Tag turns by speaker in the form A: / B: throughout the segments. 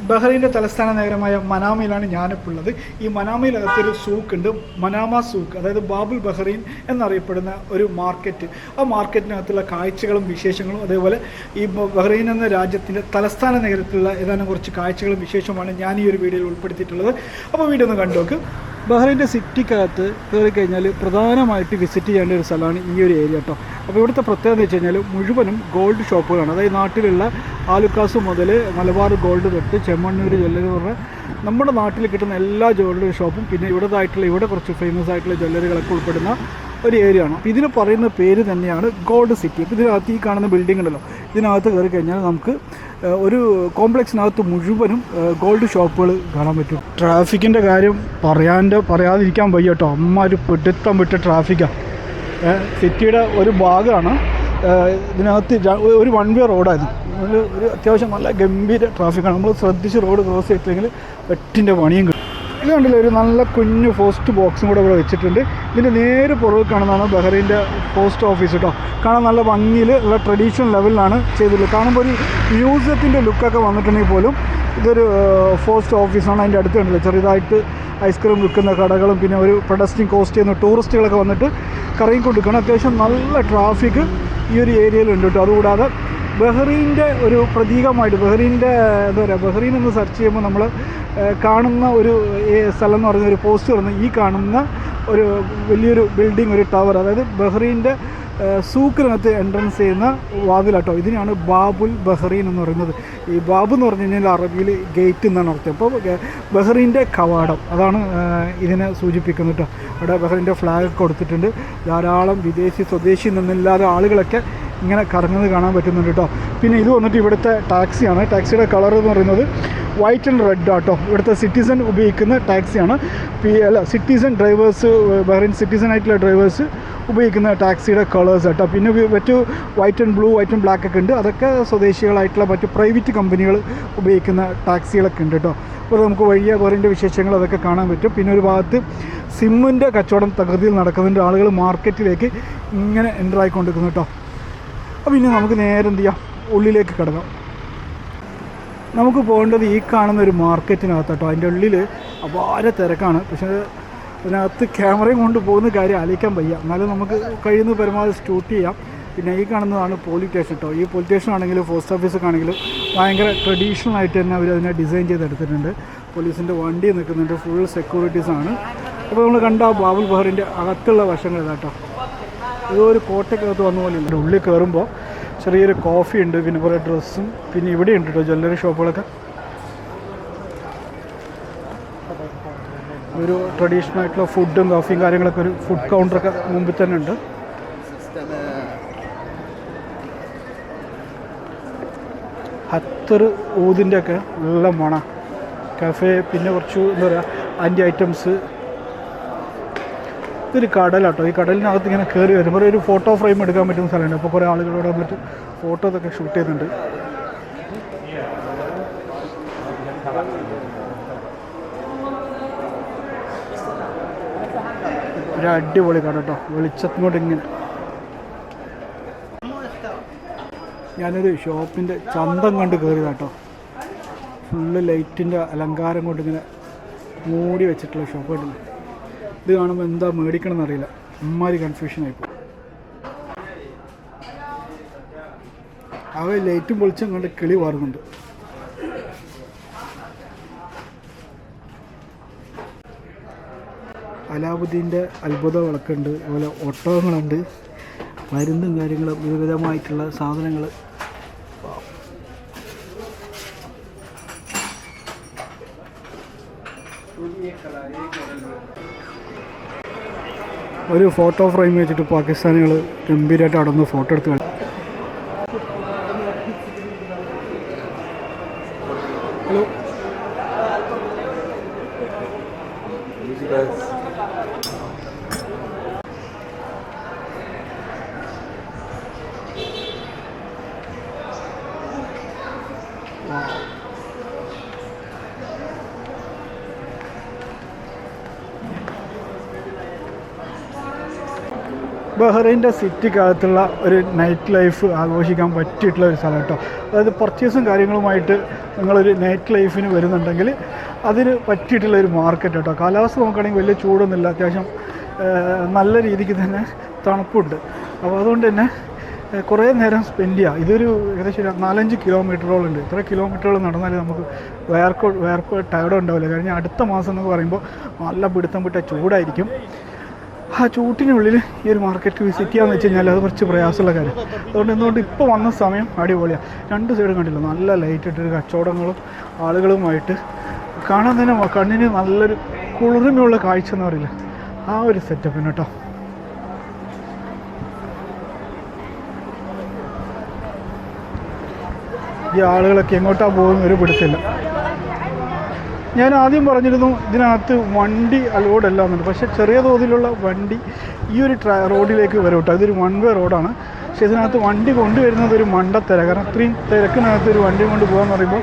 A: ബഹ്റൈൻ്റെ തലസ്ഥാന നഗരമായ മനാമയിലാണ് ഞാനിപ്പോൾ ഉള്ളത്. ഈ മനാമയിലകത്തൊരു സൂക്കുണ്ട്, മനാമ സൂക്ക്, അതായത് ബാബുൽ ബഹ്റൈൻ എന്നറിയപ്പെടുന്ന ഒരു മാർക്കറ്റ്. ആ മാർക്കറ്റിനകത്തുള്ള കാഴ്ചകളും വിശേഷങ്ങളും, അതേപോലെ ഈ ബഹ്റൈൻ എന്ന രാജ്യത്തിൻ്റെ തലസ്ഥാന നഗരത്തിലുള്ള ഏതാനും കുറച്ച് കാഴ്ചകളും വിശേഷമാണ് ഞാൻ ഈ ഒരു വീഡിയോയിൽ ഉൾപ്പെടുത്തിയിട്ടുള്ളത്. അപ്പോൾ വീഡിയോ ഒന്ന് കണ്ടു നോക്ക്. ബഹ്റൈൻ്റെ സിറ്റിക്കകത്ത് കയറി കഴിഞ്ഞാൽ പ്രധാനമായിട്ട് വിസിറ്റ് ചെയ്യേണ്ട ഒരു സ്ഥലമാണ് ഈ ഒരു ഏരിയ കേട്ടോ. അപ്പോൾ ഇവിടുത്തെ പ്രത്യേകത എന്ന് വെച്ച് കഴിഞ്ഞാൽ മുഴുവനും ഗോൾഡ് ഷോപ്പുകളാണ്. അതായത് നാട്ടിലുള്ള ആലുക്കാസ് മുതൽ മലബാർ ഗോൾഡ് തൊട്ട് ചെമ്മണ്ണൂർ ജ്വല്ലറി എന്ന് പറഞ്ഞാൽ നമ്മുടെ നാട്ടിൽ കിട്ടുന്ന എല്ലാ ജ്വല്ലറി ഷോപ്പും പിന്നെ ഇവിടെ കുറച്ച് ഫേമസ് ആയിട്ടുള്ള ജ്വല്ലറികളൊക്കെ ഉൾപ്പെടുന്ന ഒരു ഏരിയ ആണ്. അപ്പോൾ ഇതിന് പറയുന്ന പേര് തന്നെയാണ് ഗോൾഡ് സിറ്റി. അപ്പോൾ ഇതിനകത്ത് ഈ കാണുന്ന ബിൽഡിംഗ് ഉണ്ടല്ലോ, ഇതിനകത്ത് കയറി കഴിഞ്ഞാൽ നമുക്ക് ഒരു കോംപ്ലക്സിനകത്ത് മുഴുവനും ഗോൾഡ് ഷോപ്പുകൾ കാണാൻ പറ്റും. ട്രാഫിക്കിൻ്റെ കാര്യം പറയാതിരിക്കാൻ വയ്യ കേട്ടോ. അമ്മ ഒരു പിടുത്തം വിട്ട ട്രാഫിക്കാണ്. സിറ്റിയുടെ ഒരു ഭാഗമാണ്. ഇതിനകത്ത് ഒരു വൺ വേ റോഡായിരുന്നു. ഒരു അത്യാവശ്യം നല്ല ഗംഭീര ട്രാഫിക്കാണ്. നമ്മൾ ശ്രദ്ധിച്ച് റോഡ് ക്രോസ് ചെയ്തില്ലെങ്കിൽ വെട്ടിൻ്റെ പണിയും കിട്ടും. ഇത് കണ്ടില്ല, ഒരു നല്ല കുഞ്ഞു പോസ്റ്റ് ബോക്സും കൂടെ ഇവിടെ വെച്ചിട്ടുണ്ട്. ഇതിൻ്റെ നേരെ പുറകെ കാണുന്നതാണ് ബഹ്റൈൻ്റെ പോസ്റ്റ് ഓഫീസ് കേട്ടോ. കാണാൻ നല്ല ഭംഗിയിൽ ഉള്ള ട്രഡീഷണൽ ലെവലിലാണ് ചെയ്തിട്ടുള്ളത്. കാണുമ്പോൾ ഒരു മ്യൂസിയത്തിൻ്റെ ലുക്കൊക്കെ വന്നിട്ടുണ്ടെങ്കിൽ പോലും ഇതൊരു പോസ്റ്റ് ഓഫീസാണ്. അതിൻ്റെ അടുത്ത് കണ്ടില്ല ചെറുതായിട്ട് ഐസ്ക്രീം വിൽക്കുന്ന കടകളും പിന്നെ ഒരു പെഡസ്ട്രിയൻ കോസ്റ്റ് ചെയ്യുന്ന ടൂറിസ്റ്റുകളൊക്കെ വന്നിട്ട് കറങ്ങിക്കൊണ്ടിരിക്കണം. അത്യാവശ്യം നല്ല ട്രാഫിക് ഈ ഒരു ഏരിയയിലുണ്ട് കേട്ടോ. അതുകൂടാതെ ബഹ്റൈൻ്റെ ഒരു പ്രതീകമായിട്ട് ബഹ്റൈൻ്റെ എന്താ പറയുക, ബഹ്റൈൻ എന്ന് സെർച്ച് ചെയ്യുമ്പോൾ നമ്മൾ കാണുന്ന ഒരു സ്ഥലം എന്ന് പറയുന്ന ഒരു പോസ്റ്റ് പറഞ്ഞ് ഈ കാണുന്ന ഒരു വലിയൊരു ബിൽഡിംഗ്, ഒരു ടവർ, അതായത് ബഹ്റൈൻ്റെ സൂക്കിനകത്ത് എൻട്രൻസ് ചെയ്യുന്ന വാതിലാട്ടോ. ഇതിനാണ് ബാബുൽ ബഹ്റൈൻ എന്ന് പറയുന്നത്. ഈ ബാബു എന്ന് പറഞ്ഞു കഴിഞ്ഞാൽ അറബിയിൽ ഗേറ്റ് എന്നാണ് അർത്ഥം. അപ്പോൾ ബഹ്റൈൻ്റെ കവാടം അതാണ് ഇതിനെ സൂചിപ്പിക്കുന്നത് കേട്ടോ. അവിടെ ബഹ്റൈൻ്റെ ഫ്ലാഗ് കൊടുത്തിട്ടുണ്ട്. ധാരാളം വിദേശി സ്വദേശി നിന്നില്ലാതെ ആളുകളൊക്കെ ഇങ്ങനെ കറങ്ങുന്നത് കാണാൻ പറ്റുന്നുണ്ട് കേട്ടോ. പിന്നെ ഇത് വന്നിട്ട് ഇവിടുത്തെ ടാക്സിയാണ്. ടാക്സിയുടെ കളർ എന്ന് പറയുന്നത് വൈറ്റ് ആൻഡ് റെഡ് ആട്ടോ. ഇവിടുത്തെ സിറ്റിസൺ ഉപയോഗിക്കുന്ന ടാക്സിയാണ്. സിറ്റിസൺ ഡ്രൈവേഴ്സ്, ബഹ്റൈൻ സിറ്റിസൺ ആയിട്ടുള്ള ഡ്രൈവേഴ്സ് ഉപയോഗിക്കുന്ന ടാക്സിയുടെ കളേഴ്സ് കേട്ടോ. പിന്നെ മറ്റു white and blue, white and black ഒക്കെ ഉണ്ട്. അതൊക്കെ സ്വദേശികളായിട്ടുള്ള മറ്റു പ്രൈവറ്റ് കമ്പനികൾ ഉപയോഗിക്കുന്ന ടാക്സികളൊക്കെ ഉണ്ട് കേട്ടോ. അപ്പോൾ നമുക്ക് വഴിയെ ബഹ്റൈൻ്റെ വിശേഷങ്ങൾ അതൊക്കെ കാണാൻ പറ്റും. പിന്നെ ഒരു ഭാഗത്ത് സിമ്മിൻ്റെ കച്ചവടം തകൃതിയിൽ നടക്കുന്നുണ്ട്. ആളുകൾ മാർക്കറ്റിലേക്ക് ഇങ്ങനെ എൻ്റർ ആയിക്കൊണ്ടിരിക്കുന്നു കേട്ടോ. അപ്പോൾ ഇനി നമുക്ക് നേരെ എന്ത് ചെയ്യാം, ഉള്ളിലേക്ക് കിടക്കാം. നമുക്ക് പോകേണ്ടത് ഈ കാണുന്ന ഒരു മാർക്കറ്റിനകത്ത് കേട്ടോ. അതിൻ്റെ ഉള്ളിൽ അപാര തിരക്കാണ്. പക്ഷേ അതിനകത്ത് ക്യാമറയും കൊണ്ട് പോകുന്ന കാര്യം ആലോചിക്കാൻ വയ്യ. എന്നാലും നമുക്ക് കഴിയുന്ന പരമാവധി ഷൂട്ട് ചെയ്യാം. പിന്നെ ഈ കാണുന്നതാണ് പോലീസ് സ്റ്റേഷൻ കേട്ടോ. ഈ പോലീസ് സ്റ്റേഷൻ ആണെങ്കിലും പോസ്റ്റ് ഓഫീസൊക്കെ ആണെങ്കിലും ഭയങ്കര ട്രഡീഷണൽ ആയിട്ട് തന്നെ അവർ അതിനെ ഡിസൈൻ ചെയ്തെടുത്തിട്ടുണ്ട്. പോലീസിൻ്റെ വണ്ടി നിൽക്കുന്നുണ്ട്, ഫുൾ സെക്യൂരിറ്റീസാണ്. അപ്പോൾ നമ്മൾ കണ്ട ബാബുൽ ബഹ്റിൻ്റെ അകത്തുള്ള വശങ്ങൾ ഇതാട്ടോ. ഏതോ ഒരു കോട്ടയ്ക്കകത്ത് വന്ന പോലെ ഉണ്ട്. ഉള്ളിൽ കയറുമ്പോൾ ചെറിയൊരു കോഫി ഉണ്ട്, പിന്നെ കുറേ ഡ്രസ്സും പിന്നെ ഇവിടെ ഉണ്ട് കേട്ടോ ജ്വല്ലറി ഷോപ്പുകളൊക്കെ. ഒരു ട്രഡീഷണൽ ആയിട്ടുള്ള ഫുഡും കോഫിയും കാര്യങ്ങളൊക്കെ, ഒരു ഫുഡ് കൗണ്ടറൊക്കെ മുമ്പിൽ തന്നെ ഉണ്ട്. ഹത്തർ ഊതിൻ്റെ ഒക്കെ നല്ല മണ കഫേ. പിന്നെ കുറച്ച് എന്താ പറയുക ആൻറ്റി ഐറ്റംസ്. ഇതൊരു കടലാട്ടോ. ഈ കടലിനകത്ത് ഇങ്ങനെ കയറി വരുമ്പോൾ ഒരു ഫോട്ടോ ഫ്രെയിം എടുക്കാൻ പറ്റുന്ന സ്ഥലമുണ്ട്. അപ്പോൾ കുറേ ആളുകളോട് വന്നിട്ട് ഫോട്ടോസൊക്കെ ഷൂട്ട് ചെയ്യുന്നുണ്ട്. ഒരു അടിപൊളി കട കേട്ടോ, വെളിച്ചത്തും കൊണ്ട് ഇങ്ങനെ. ഞാനൊരു ഷോപ്പിൻ്റെ ചന്തം കണ്ട് കയറിയതാട്ടോ. ഫുള്ള് ലൈറ്റിൻ്റെ അലങ്കാരം കൊണ്ട് ഇങ്ങനെ മൂടി വെച്ചിട്ടുള്ള ഷോപ്പ് കണ്ടില്ല. ഇത് കാണുമ്പോൾ എന്താ മേടിക്കണം എന്നറിയില്ല, അമ്മാതിരി കൺഫ്യൂഷനായിപ്പോൾ. അവ ലൈറ്റും പൊളിച്ചും കണ്ട് കിളി വാറുന്നുണ്ട്. അലാവുദ്ദീൻ്റെ അത്ഭുത വിളക്കുണ്ട്, അതുപോലെ ഒട്ടകങ്ങളുണ്ട്, മരുന്നും കാര്യങ്ങളും വിവിധമായിട്ടുള്ള സാധനങ്ങൾ. ഒരു ഫോട്ടോ ഫ്രെയിം വെച്ചിട്ട് പാകിസ്ഥാനികൾ ഗംഭീരമായിട്ട് അവിടെ നിന്ന് ഫോട്ടോ എടുത്ത് കളി. ഹലോ, ബഹ്റൈൻ്റെ സിറ്റിക്കകത്തുള്ള ഒരു നൈറ്റ് ലൈഫ് ആഘോഷിക്കാൻ പറ്റിയിട്ടുള്ള ഒരു സ്ഥലം കേട്ടോ. അതായത് പർച്ചേസും കാര്യങ്ങളുമായിട്ട് നിങ്ങളൊരു നൈറ്റ് ലൈഫിന് വരുന്നുണ്ടെങ്കിൽ അതിന് പറ്റിയിട്ടുള്ള ഒരു മാർക്കറ്റ് കേട്ടോ. കാലാവസ്ഥ നോക്കുകയാണെങ്കിൽ വലിയ ചൂടൊന്നുമില്ല, അത്യാവശ്യം നല്ല രീതിക്ക് തന്നെ തണുപ്പുണ്ട്. അപ്പോൾ അതുകൊണ്ട് തന്നെ കുറേ നേരം സ്പെൻഡ് ചെയ്യുക. ഇതൊരു ഏകദേശം 4-5 കിലോമീറ്ററോളുണ്ട്. ഇത്ര കിലോമീറ്ററുകൾ നടന്നാൽ നമുക്ക് വേർപ്പ് ടയർഡ് ഉണ്ടാവില്ല. കാരണം അടുത്ത മാസം എന്ന് പറയുമ്പോൾ നല്ല പിടുത്തം വിട്ട ചൂടായിരിക്കും. ആ ചൂട്ടിനുള്ളിൽ ഈ ഒരു മാർക്കറ്റ് വിസിറ്റ് ചെയ്യാന്ന് വെച്ച് കഴിഞ്ഞാൽ അത് കുറച്ച് പ്രയാസമുള്ള കാര്യം. അതുകൊണ്ട് ഇപ്പോൾ വന്ന സമയം അടിപൊളിയാണ്. 2 സൈഡും കണ്ടില്ല, നല്ല ലൈറ്റ് ഇട്ടൊരു കച്ചവടങ്ങളും ആളുകളുമായിട്ട് കാണാൻ തന്നെ കണ്ണിന് നല്ലൊരു കുളിർമയുള്ള കാഴ്ച എന്ന് പറയില്ല, ആ ഒരു സെറ്റപ്പിന് കേട്ടോ. ഈ ആളുകളൊക്കെ എങ്ങോട്ടാണ് പോകുന്ന ഒരു പിടുത്തില്ല. ഞാൻ ആദ്യം പറഞ്ഞിരുന്നു ഇതിനകത്ത് വണ്ടി അലോഡല്ല എന്നുണ്ട്. പക്ഷേ ചെറിയ തോതിലുള്ള വണ്ടി ഈ ഒരു റോഡിലേക്ക് വരും കേട്ടോ. ഇതൊരു 1 വേ റോഡാണ്. പക്ഷേ ഇതിനകത്ത് വണ്ടി കൊണ്ടുവരുന്നത് ഒരു മണ്ടത്തര. കാരണം അത്രയും തിരക്കിനകത്ത് ഒരു വണ്ടി കൊണ്ട് പോകാമെന്ന് പറയുമ്പോൾ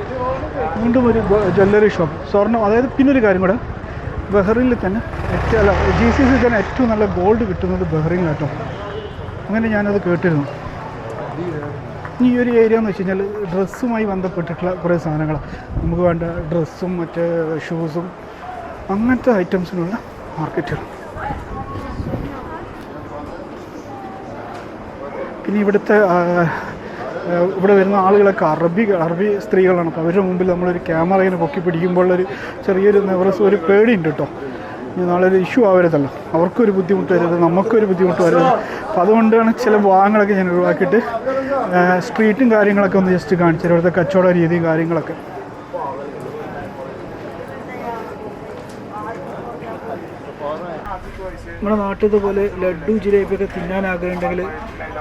A: വീണ്ടും ഒരു ജ്വല്ലറി ഷോപ്പ്, സ്വർണ്ണം. അതായത് പിന്നൊരു കാര്യം കൂടെ, ബഹ്റൈനിൽ തന്നെ GCC തന്നെ ഏറ്റവും നല്ല ഗോൾഡ് കിട്ടുന്നത് ബഹ്റൈനിലാട്ടോ. അങ്ങനെ ഞാനത് കേട്ടിരുന്നു. ഈ ഒരു ഏരിയ എന്ന് വെച്ച് കഴിഞ്ഞാൽ ഡ്രസ്സുമായി ബന്ധപ്പെട്ടിട്ടുള്ള കുറേ സാധനങ്ങളാണ്. നമുക്ക് വേണ്ട ഡ്രസ്സും മറ്റ് ഷൂസും അങ്ങനത്തെ ഐറ്റംസിനുള്ള മാർക്കറ്റുകൾ. പിന്നെ ഇവിടെ വരുന്ന ആളുകളൊക്കെ അറബി സ്ത്രീകളാണ്. അപ്പോൾ അവരുടെ മുമ്പിൽ നമ്മളൊരു ക്യാമറ ഇങ്ങനെ പൊക്കി പിടിക്കുമ്പോഴുള്ളൊരു ചെറിയൊരു നെവറസ്, ഒരു പേടിയുണ്ട് കേട്ടോ. ഇനി നാളെ ഒരു ഇഷ്യൂ ആവരുതല്ലോ, അവർക്കൊരു ബുദ്ധിമുട്ട് വരരുത്, നമുക്കൊരു ബുദ്ധിമുട്ട് വരരുത്. അപ്പോൾ അതുകൊണ്ടാണ് ചില ഭാഗങ്ങളൊക്കെ ഞാൻ ഒഴിവാക്കിയിട്ട് സ്ട്രീറ്റും കാര്യങ്ങളൊക്കെ ഒന്ന് ജസ്റ്റ് കാണിച്ചു തരും, ഇവിടുത്തെ കച്ചവട രീതിയും കാര്യങ്ങളൊക്കെ. നമ്മുടെ നാട്ടിലത്തെ പോലെ ലഡ്ഡു ജിലേബിയൊക്കെ തിന്നാൻ ആഗ്രഹമുണ്ടെങ്കിൽ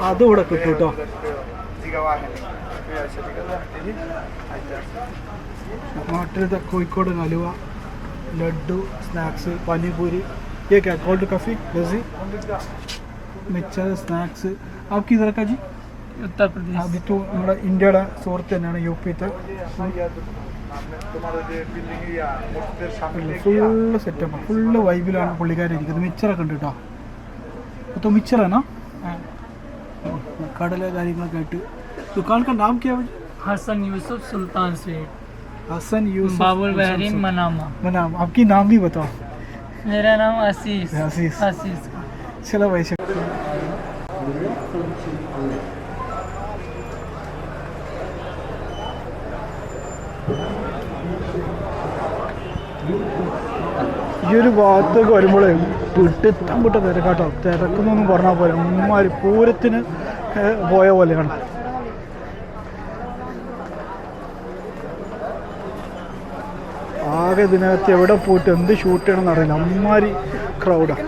A: അതും ഇവിടെ കിട്ടും കേട്ടോ. നാട്ടിലത്തെ കോഴിക്കോട് ഹലുവ, लड्डू, स्नैक्स, पानी पूरी, ये क्या कोल्ड कॉफ़ी, लस्सी, मिक्सर, स्नैक्स. आपकी इधर का जी? उत्तर प्रदेश. अभी तो हमारा इंडिया സുഹൃത്ത് തന്നെയാണ്, UP ഫുള്ള് സെറ്റപ്പ്, ഫുള്ള് വൈബിലാണ് പുള്ളിക്കാരി ഇരിക്കുന്നത്. മിച്ചറൊക്കെ ഉണ്ട് കേട്ടോ. അപ്പോൾ മിച്ചറാണോ? കടല കാര്യങ്ങളൊക്കെ ആയിട്ട്. दुकान का नाम क्या है?
B: हसन यूसुफ सुल्तान स्वीट.
A: हसन यूसुफ
B: बाबुल बहरीन मनामा.
A: आपकी नाम भी बताओ.
B: मेरा नाम आशीष.
A: चलो भाई. ഈ ഒരു ഭാഗത്തേക്ക് വരുമ്പോഴേ പിടുത്തം വിട്ട തിരക്കാട്ടോ. തിരക്കുന്നൊന്നും പറഞ്ഞാൽ പോലെ അമ്മമാര് പൂരത്തിന് പോയ പോലെയാണ്. ആകെ ഇതിനകത്ത് എവിടെ പോയിട്ട് എന്ത് ഷൂട്ട് ചെയ്യണമെന്ന് അറിയില്ല, അമ്മാരി ക്രൗഡാണ്.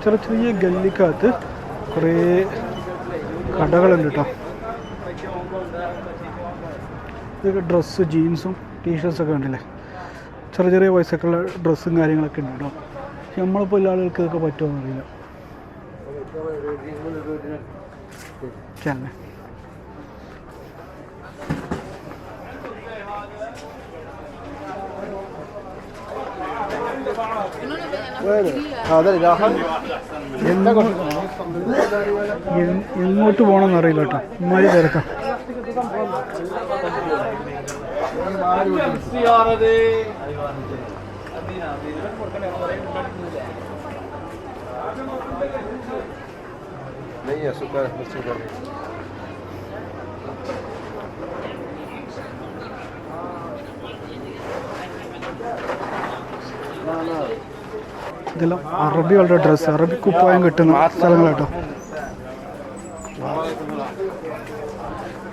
A: ചെറിയ ഗല്ലിക്കകത്ത് കുറേ കടകളുണ്ട് കേട്ടോ. ഇതൊക്കെ ഡ്രസ്സ്, ജീൻസും ടീഷർട്ട്സൊക്കെ ഉണ്ടല്ലേ. ചെറിയ പൈസക്കുള്ള ഡ്രസ്സും കാര്യങ്ങളൊക്കെ ഉണ്ട് കേട്ടോ. പക്ഷെ നമ്മളിപ്പോൾ എല്ലാ ആളുകൾക്ക് ഇതൊക്കെ പറ്റുമോ അറിയില്ല. എങ്ങോട്ട് പോകണമെന്ന് അറിയില്ല കേട്ടോ, ഇമ്മാതിരി തിരക്കാം. ഇതെല്ലാം അറബികളുടെ ഡ്രസ്സ്, അറബി കുപ്പായം കിട്ടുന്ന സ്ഥലങ്ങളാട്ടോ.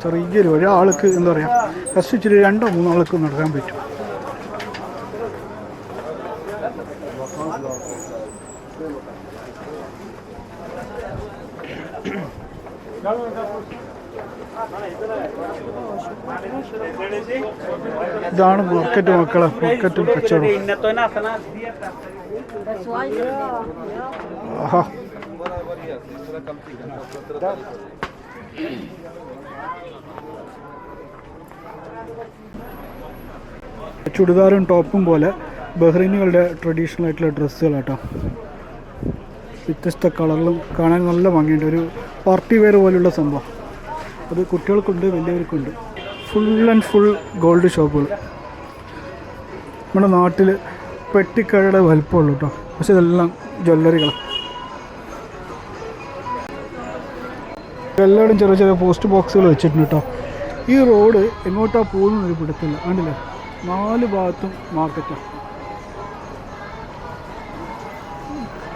A: ചെറിയൊരു ഒരാൾക്ക് എന്താ പറയുക, ഫസ്റ്റ് ഇച്ചിരി 2-3 ആൾക്ക് നടക്കാൻ പറ്റും. ഇതാണ് മാർക്കറ്റ് മക്കളെ, മാർക്കറ്റും കച്ചവടം. ആഹാ, ചുടിദാറും ടോപ്പും പോലെ ബഹ്റൈനികളുടെ ട്രഡീഷണൽ ആയിട്ടുള്ള ഡ്രസ്സുകൾ കേട്ടോ. വ്യത്യസ്ത കളറിലും കാണാൻ നല്ല ഭംഗിയുണ്ട്. ഒരു പാർട്ടി വെയർ പോലുള്ള സംഭവം. അത് കുട്ടികൾക്കുണ്ട്, വലിയവർക്കുണ്ട്. ഫുൾ ആൻഡ് ഫുൾ ഗോൾഡ് ഷോപ്പുകൾ. നമ്മുടെ നാട്ടിൽ പെട്ടിക്കടയുടെ വലിപ്പമുള്ളൂ കേട്ടോ, പക്ഷെ ഇതെല്ലാം ജ്വല്ലറികൾ. എല്ലാവരും ചെറിയ ചെറിയ പോസ്റ്റ് ബോക്സുകൾ വെച്ചിട്ടുണ്ട് കേട്ടോ. ഈ റോഡ് എങ്ങോട്ടാണ് പോകുന്നൊരു പിടുത്തില്ല. കണ്ടില്ലേ, 4 ഭാഗത്തും മാർക്കറ്റാണ്.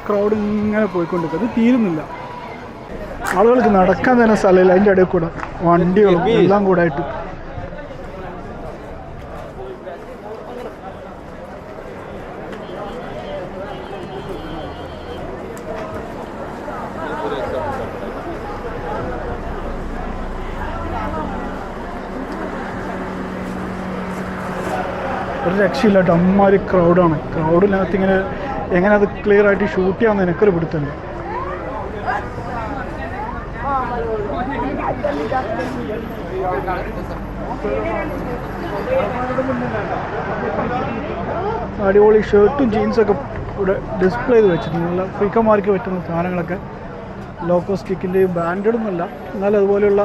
A: ക്രൗഡ് ഇങ്ങനെ പോയിക്കൊണ്ടിരിക്കും, അത് തീരുന്നില്ല. ആളുകൾക്ക് നടക്കാൻ തന്നെ സ്ഥലമില്ല, അതിൻ്റെ ഇടയിൽ കൂടെ വണ്ടികളും എല്ലാം കൂടെ ആയിട്ട്. ഒരു രക്ഷയില്ല കേട്ടോ, അമ്മാതിരി ക്രൗഡാണ്. ക്രൗഡിനകത്ത് ഇങ്ങനെ എങ്ങനെ അത് ക്ലിയർ ആയിട്ട് ഷൂട്ട് ചെയ്യാമെന്ന് എനിക്കൊരു പിടുത്തമില്ല. അടിപൊളി ഷർട്ടും ജീൻസൊക്കെ ഇവിടെ ഡിസ്പ്ലേ ചെയ്ത് വെച്ചിട്ടുണ്ട്. നല്ല ഫ്രീക്കന്മാർക്ക് പറ്റുന്ന സാധനങ്ങളൊക്കെ ലോക്കോ സ്റ്റിക്കിൻ്റെയും ബ്രാൻഡഡൊന്നുമല്ല, എന്നാലും അതുപോലെയുള്ള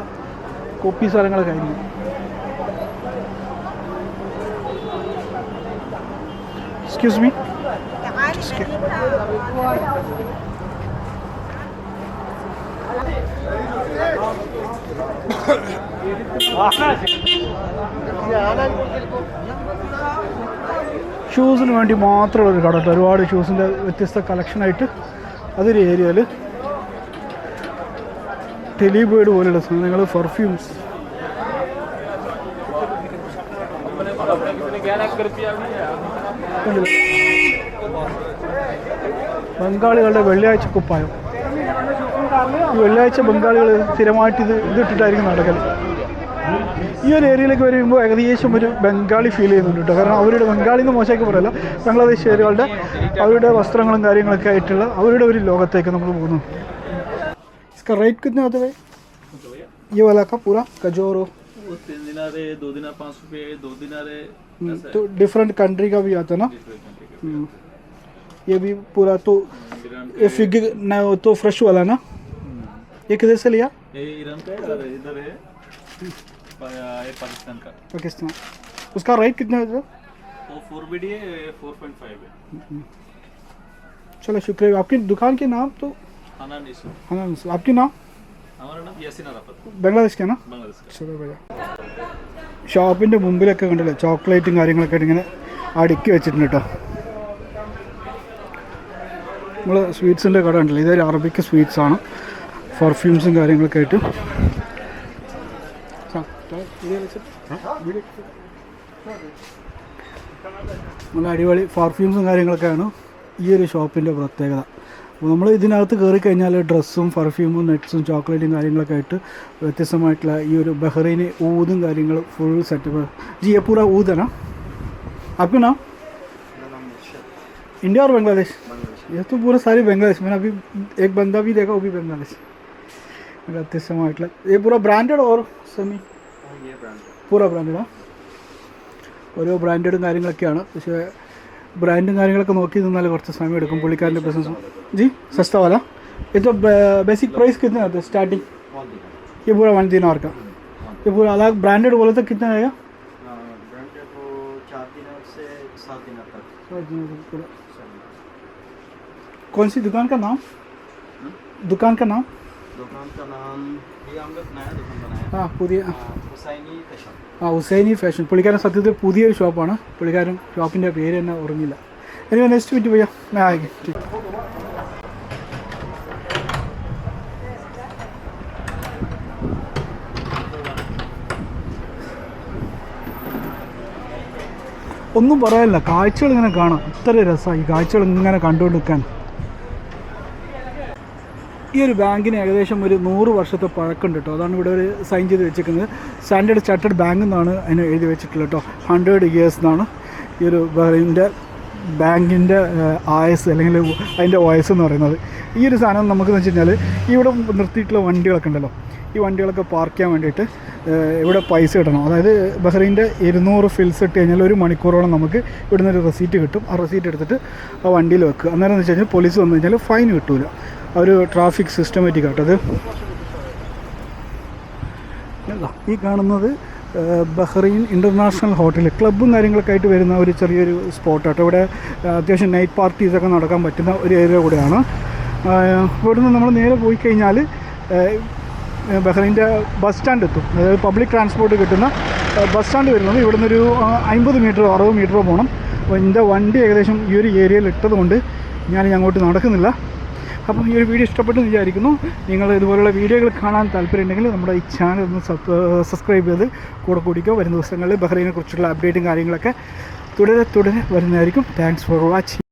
A: കോപ്പി സാധനങ്ങളൊക്കെ ആയിരിക്കും. എക്സ്ക്യൂസ് മീ, ഷൂസിന് വേണ്ടി മാത്രമുള്ളൊരു കട കേട്ടോ. ഒരുപാട് ഷൂസിൻ്റെ വ്യത്യസ്ത കളക്ഷനായിട്ട് അതൊരു ഏരിയയിൽ. ടെലിബേർഡ് പോലെയുള്ള സാധനങ്ങൾ, പെർഫ്യൂംസ്. ബംഗാളികളുടെ വെള്ളിയാഴ്ച കുപ്പായം. ഈ വെള്ളിയാഴ്ച ബംഗാളികൾ സ്ഥിരമായിട്ട് ഇതിട്ടിട്ടായിരിക്കും നടക്കൽ. ഈ ഒരു ഏരിയയിലേക്ക് വരുമ്പോൾ ഏകദേശം ഒരു ബംഗാളി ഫീൽ ചെയ്യുന്നുണ്ട് കേട്ടോ. കാരണം അവരുടെ ബംഗാളി എന്ന് മോശമാക്കി പറയല്ല, ബംഗ്ലാദേശുകാരുടെ അവരുടെ വസ്ത്രങ്ങളും കാര്യങ്ങളൊക്കെ ആയിട്ടുള്ള അവരുടെ ഒരു ലോകത്തേക്ക് നമ്മൾ പോകുന്നു. इसका रेट कितना होता है ये वाला का पूरा कजोरो?
C: वो 3 दिनार है, 2 दिनार 5 रुपए, 2 दिनार है।
A: तो डिफरेंट कंट्री का भी आता है ना. ये भी पूरा तो ये फिग ना तो फ्रेश वाला ना. ये किधर से लिया?
C: ये ईरान का है, इधर है ये पाकिस्तान का.
A: पाकिस्तान. उसका रेट कितना है?
C: वो 4BD है, 4.5 है.
A: चलो शुक्रिया. आपकी दुकान के नाम तो?
C: हनान यूसुफ.
A: हनान यूसुफ. आपकी नाम?
C: हमारा नाम यासीन अराफत.
A: बांग्लादेश का ना?
C: बांग्लादेश का.
A: चलो भैया. ഷോപ്പിൻ്റെ മുമ്പിലൊക്കെ കണ്ടില്ലേ ചോക്ലേറ്റും കാര്യങ്ങളൊക്കെ ആയിട്ട് ഇങ്ങനെ അടുക്കി വെച്ചിട്ടുണ്ട് കേട്ടോ. നമ്മൾ സ്വീറ്റ്സിൻ്റെ കട ഉണ്ടല്ലോ, ഇതൊരു അറബിക്ക് സ്വീറ്റ്സാണ്. പെർഫ്യൂംസും കാര്യങ്ങളൊക്കെ ആയിട്ട്. നല്ല അടിപൊളി പെർഫ്യൂംസും കാര്യങ്ങളൊക്കെയാണ് ഈ ഒരു ഷോപ്പിൻ്റെ പ്രത്യേകത. അപ്പോൾ നമ്മൾ ഇതിനകത്ത് കയറി കഴിഞ്ഞാൽ ഡ്രസ്സും പെർഫ്യൂമും നെറ്റ്സും ചോക്ലേറ്റും കാര്യങ്ങളൊക്കെ ആയിട്ട് വ്യത്യസ്തമായിട്ടുള്ള ഈ ഒരു ബഹ്റൈനി ഊതും കാര്യങ്ങളും ഫുൾ സെറ്റപ്പ്. जी ये पूरा ऊद है ना? आपका नाम? इंडिया और बांग्लादेश? ये तो पूरा सारी बांग्लादेश. मैंने अभी एक बंदा भी देखा, वो भी बांग्लादेश. വ്യത്യസ്തമായിട്ടുള്ള ये पूरा ब्रांडेड और സെമി? पूरा ब्रांडेड ആണ്. ഓരോ ബ്രാൻഡഡും കാര്യങ്ങളൊക്കെയാണ്. പക്ഷേ ബ്രാൻഡും കാര്യങ്ങളൊക്കെ നോക്കി നിന്നാൽ കുറച്ച് സമയം എടുക്കും പുള്ളിക്കാരൻ്റെ ബിസിനസ്. जी सस्ता वाला ये तो बेसिक प्राइस कितने आते हैं स्टार्टिंग? ये पूरा 1 दिनार का. ये पूरा अलग ब्रांडेड बोले तो कितना आएगा?
D: ब्रांडेड वो 4 दिनार से 7 दिनार तक.
A: 7 दिनार तक पूरा. कौन सी दुकान का नाम? दुकान का नाम
D: ये हम लोग नया दुकान बनाया.
A: हाँ पुതിയ
D: हुसैनी फैशन.
A: ആ ഹുസൈനി ഫാഷൻ. പുള്ളിക്കാരൻ സത്യത്തിൽ പുതിയൊരു ഷോപ്പാണ്. പുള്ളിക്കാരൻ ഷോപ്പിൻ്റെ പേര് തന്നെ ഓർമ്മയില്ല. എനിക്ക് നെക്സ്റ്റ് വീട്ടിൽ പോയാ ഒന്നും പറയാനില്ല. കാഴ്ചകൾ ഇങ്ങനെ കാണാം. ഇത്ര രസമാണ് ഈ കാഴ്ചകൾ ഇങ്ങനെ കണ്ടുകൊണ്ടിരിക്കാൻ. ഈ ഒരു ബാങ്കിന് ഏകദേശം ഒരു 100 വർഷത്തെ പഴക്കമുണ്ട് കേട്ടോ. അതാണ് ഇവിടെ ഒരു സൈൻ ചെയ്ത് വെച്ചിരിക്കുന്നത്. സ്റ്റാൻഡേർഡ് ചാർട്ടേഡ് ബാങ്ക് എന്നാണ് അതിന് എഴുതി വെച്ചിട്ടുള്ളത് കേട്ടോ. 100 years എന്നാണ് ഈ ഒരു ബഹ്റൈനിൻ്റെ ബാങ്കിൻ്റെ ആയസ് അല്ലെങ്കിൽ അതിൻ്റെ വയസ്സ് എന്ന് പറയുന്നത്. ഈ ഒരു സാധനം നമുക്കെന്ന് വെച്ച് കഴിഞ്ഞാൽ ഇവിടെ നിർത്തിയിട്ടുള്ള വണ്ടികളൊക്കെ ഉണ്ടല്ലോ, ഈ വണ്ടികളൊക്കെ പാർക്ക് ചെയ്യാൻ വേണ്ടിയിട്ട് ഇവിടെ പൈസ കിട്ടണം. അതായത് ബഹ്റൈൻ്റെ 200 ഫിൽസ് ഇട്ട് കഴിഞ്ഞാൽ 1 മണിക്കൂറോളം നമുക്ക് ഇവിടുന്ന് ഒരു റെസീറ്റ് കിട്ടും. ആ റെസീറ്റ് എടുത്തിട്ട് ആ വണ്ടിയിൽ വെക്കുക. അന്നേരം എന്ന് വെച്ച് കഴിഞ്ഞാൽ പോലീസ് വന്നു കഴിഞ്ഞാൽ ഫൈൻ കിട്ടൂല. ആ ഒരു ട്രാഫിക് സിസ്റ്റമാറ്റിക് ആട്ടോ അത്. ഈ കാണുന്നത് ബഹ്റൈൻ ഇൻ്റർനാഷണൽ ഹോട്ടൽ, ക്ലബ്ബും കാര്യങ്ങളൊക്കെ ആയിട്ട് വരുന്ന ഒരു ചെറിയൊരു സ്പോട്ടാട്ടോ. ഇവിടെ അത്യാവശ്യം നൈറ്റ് പാർട്ടീസൊക്കെ നടക്കാൻ പറ്റുന്ന ഒരു ഏരിയ കൂടെയാണ്. ഇവിടുന്ന് നമ്മൾ നേരെ പോയി കഴിഞ്ഞാൽ ബഹ്റൈൻ്റെ ബസ് സ്റ്റാൻഡ് എത്തും. അതായത് പബ്ലിക് ട്രാൻസ്പോർട്ട് കിട്ടുന്ന ബസ് സ്റ്റാൻഡ് വരുന്നത് ഇവിടുന്ന് ഒരു 50 മീറ്ററോ 60 മീറ്ററോ പോകണം. അപ്പോൾ എൻ്റെ വണ്ടി ഏകദേശം ഈ ഒരു ഏരിയയിൽ ഇട്ടതുകൊണ്ട് ഞാൻ അങ്ങോട്ട് നടക്കുന്നില്ല. അപ്പം ഈ ഒരു വീഡിയോ ഇഷ്ടപ്പെട്ടെന്ന് വിചാരിക്കുന്നു. നിങ്ങൾ ഇതുപോലുള്ള വീഡിയോകൾ കാണാൻ താല്പര്യമുണ്ടെങ്കിൽ നമ്മുടെ ഈ ചാനൽ ഒന്ന് സബ്സ്ക്രൈബ് ചെയ്ത് കൂടെ കൂടിക്കോ. വരുന്ന ദിവസങ്ങളിൽ ബഹ്റൈനെ കുറിച്ചുള്ള അപ്ഡേറ്റും കാര്യങ്ങളൊക്കെ തുടരെ വരുന്നതായിരിക്കും. Thanks for watching.